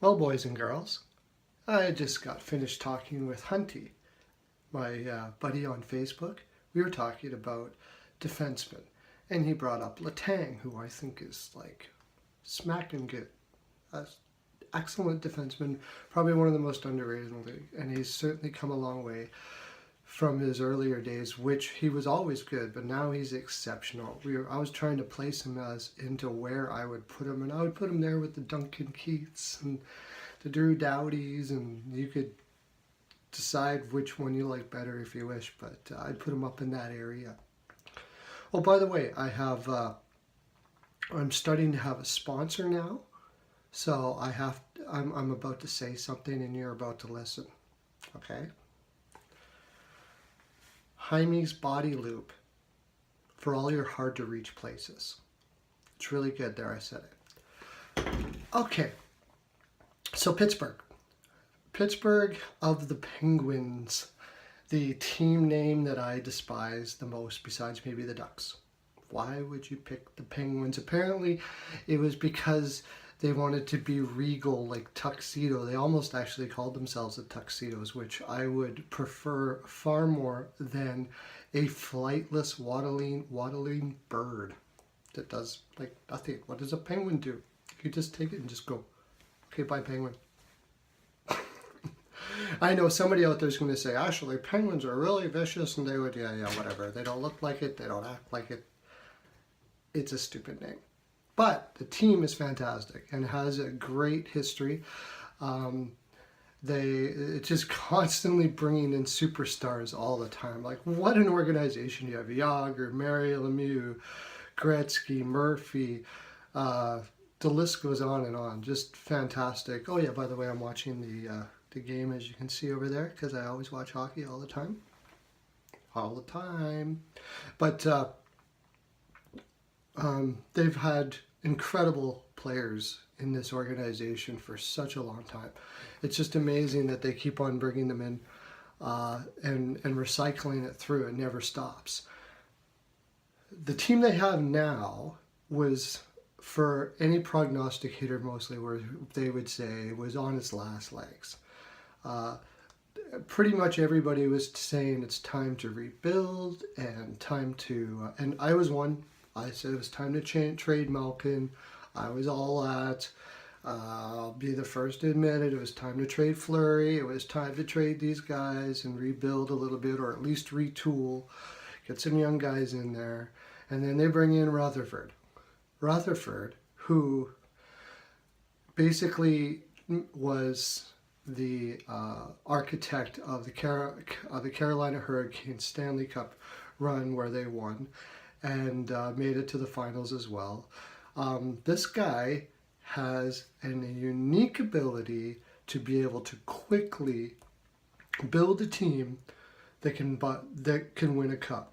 Well, boys and girls, I just got finished talking with Hunty, my buddy on Facebook. We were talking about defensemen, and he brought up Letang, who I think is like smacking good. Excellent defenseman, probably one of the most underrated in the league, and he's certainly come a long way from his earlier days, which he was always good, but now he's exceptional. I was trying to place him as into where I would put him, and I would put him there with the Duncan Keiths and the Drew Dowdys, and you could decide which one you like better if you wish, but I'd put him up in that area. Oh, by the way, I'm starting to have a sponsor now, so I'm about to say something and you're about to listen, okay? Jaime's Body Lube for all your hard to reach places. It's really good. There, I said it. Okay, so Pittsburgh of the Penguins, the team name that I despise the most besides maybe the Ducks. Why would you pick the Penguins? Apparently it was because they wanted to be regal, like tuxedo. They almost actually called themselves the Tuxedos, which I would prefer far more than a flightless waddling bird that does like nothing. What does a penguin do? You just take it and just go, okay, bye penguin. I know somebody out there is going to say, actually, penguins are really vicious, and they would, yeah, whatever. They don't look like it. They don't act like it. It's a stupid name. But the team is fantastic and has a great history. It's just constantly bringing in superstars all the time. Like, what an organization. You have Yager, Mario Lemieux, Gretzky, Murphy. The list goes on and on. Just fantastic. Oh, yeah, by the way, I'm watching the game, as you can see over there, because I always watch hockey all the time. All the time. But they've had incredible players in this organization for such a long time. It's just amazing that they keep on bringing them in and recycling it through. It never stops. The team they have now was, for any prognosticator mostly, where they would say was on its last legs. Pretty much everybody was saying it's time to rebuild and time to, and I was one. I said it was time to trade Malkin. I was all at. I'll be the first to admit it. It was time to trade Fleury. It was time to trade these guys and rebuild a little bit, or at least retool, get some young guys in there. And then they bring in Rutherford. Rutherford, who basically was the architect of the Carolina Hurricanes Stanley Cup run, where they won and made it to the finals as well. This guy has a unique ability to be able to quickly build a team that can win a cup.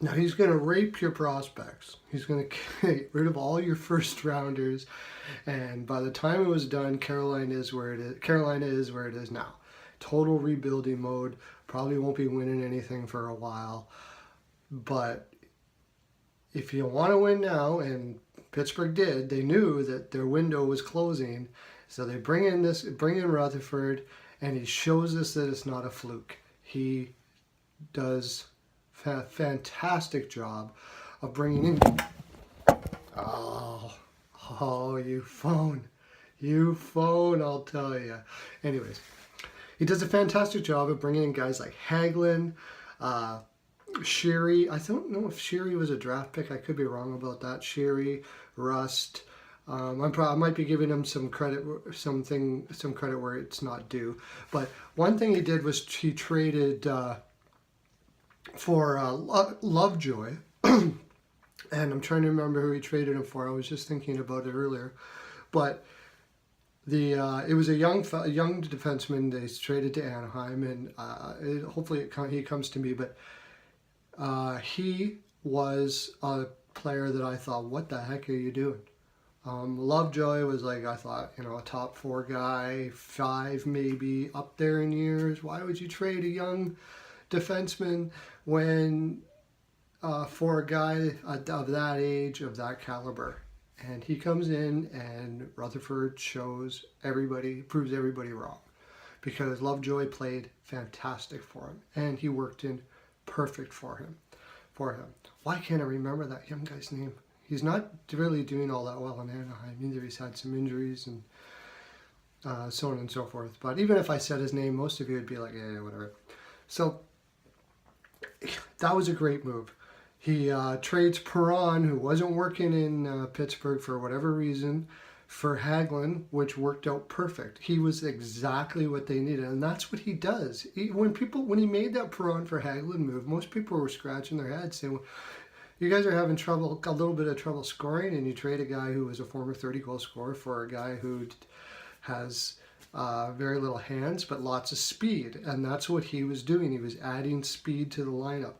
Now, he's going to rape your prospects. He's going to get rid of all your first rounders, and by the time it was done, Carolina is where it is now. Total rebuilding mode. Probably won't be winning anything for a while, but if you want to win now, and Pittsburgh did, they knew that their window was closing, so they bring in Rutherford, and he shows us that it's not a fluke. He does a fantastic job of bringing in. Oh, you phone, I'll tell you. Anyways, he does a fantastic job of bringing in guys like Hagelin, Sherry. I don't know if Sherry was a draft pick. I could be wrong about that. Sherry, Rust. I might be giving him some credit, some credit where it's not due. But one thing he did was he traded for Lovejoy, and I'm trying to remember who he traded him for. I was just thinking about it earlier, but it was a young defenseman they traded to Anaheim, and hopefully he comes to me, but. He was a player that I thought, what the heck are you doing? Lovejoy was like, I thought, a top 4 guy, 5 maybe, up there in years. Why would you trade a young defenseman when for a guy of that age, of that caliber? And he comes in and Rutherford proves everybody wrong. Because Lovejoy played fantastic for him. And he worked in perfect for him. Why can't I remember that young guy's name? He's not really doing all that well in Anaheim. Either he's had some injuries and so on and so forth. But even if I said his name, most of you would be like, yeah, whatever. So that was a great move. He trades Perron, who wasn't working in Pittsburgh for whatever reason, for Hagelin, which worked out perfect. He was exactly what they needed, and that's what he does. When he made that Perron for Hagelin move, most people were scratching their heads saying, you guys are having a little bit of trouble scoring, and you trade a guy who was a former 30-goal scorer for a guy who has very little hands, but lots of speed. And that's what he was doing. He was adding speed to the lineup.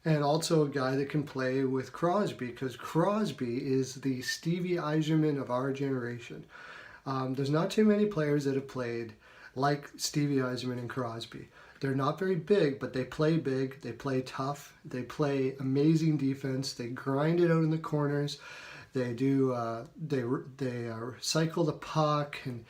And also a guy that can play with Crosby, because Crosby is the Stevie Yzerman of our generation. There's not too many players that have played like Stevie Yzerman and Crosby. They're not very big, but they play big, they play tough, they play amazing defense, they grind it out in the corners, they cycle the puck, and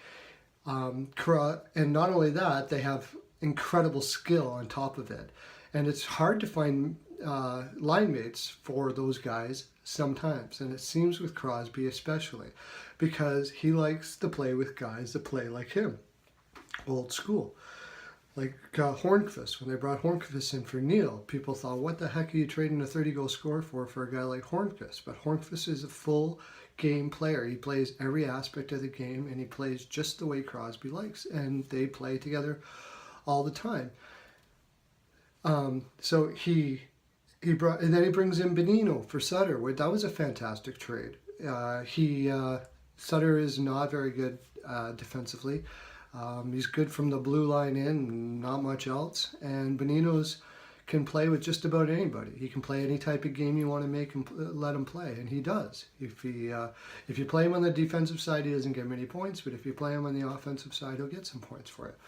not only that, they have incredible skill on top of it. And it's hard to find line mates for those guys sometimes, and it seems with Crosby especially, because he likes to play with guys that play like him, old school. Like Hornqvist, when they brought Hornqvist in for Neil, people thought, what the heck are you trading a 30-goal scorer for a guy like Hornqvist? But Hornqvist is a full game player. He plays every aspect of the game, and he plays just the way Crosby likes, and they play together all the time. So he then he brings in Bonino for Sutter. That was a fantastic trade. Sutter is not very good defensively. He's good from the blue line in, not much else. And Bonino's can play with just about anybody. He can play any type of game you want to make him let him play, and he does. If you play him on the defensive side, he doesn't get many points, but if you play him on the offensive side, he'll get some points for it.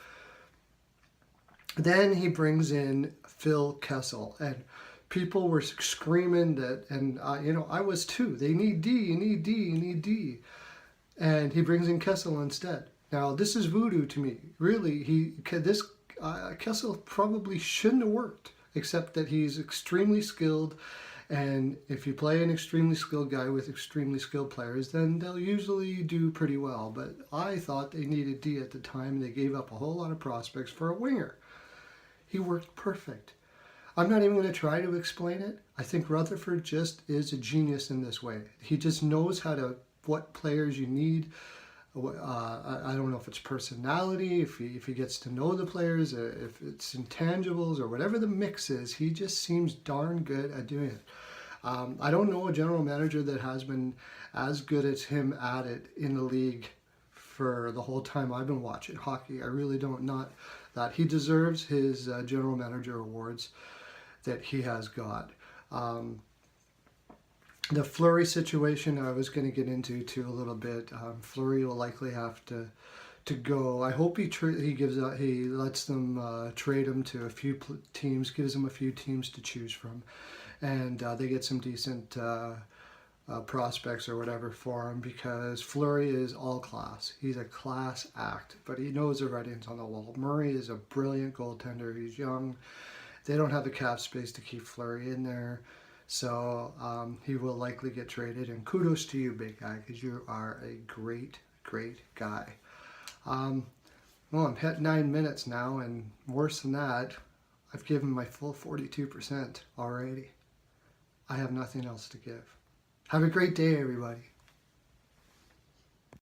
Then he brings in Phil Kessel, and people were screaming that, and I was too. They need D, you need D, you need D, and he brings in Kessel instead. Now this is voodoo to me. Really, Kessel probably shouldn't have worked, except that he's extremely skilled, and if you play an extremely skilled guy with extremely skilled players, then they'll usually do pretty well. But I thought they needed D at the time, and they gave up a whole lot of prospects for a winger. He worked perfect. I'm not even going to try to explain it. I think Rutherford just is a genius in this way. He just knows what players you need. I don't know if it's personality, if he gets to know the players, if it's intangibles, or whatever the mix is. He just seems darn good at doing it. I don't know a general manager that has been as good as him at it in the league for the whole time I've been watching hockey. I really don't. Not that he deserves his general manager awards that he has got. The Fleury situation I was going to get into too a little bit. Fleury will likely have to go. I hope he lets them trade him to a few teams, gives them a few teams to choose from, and they get some decent prospects or whatever for him, because Fleury is all class. He's a class act, but he knows the writing's on the wall. Murray is a brilliant goaltender. He's young. They don't have the cap space to keep Fleury in there. So he will likely get traded, and kudos to you, big guy, because you are a great, great guy. Well, I'm at 9 minutes now, and worse than that, I've given my full 42% already. I have nothing else to give. Have a great day, everybody.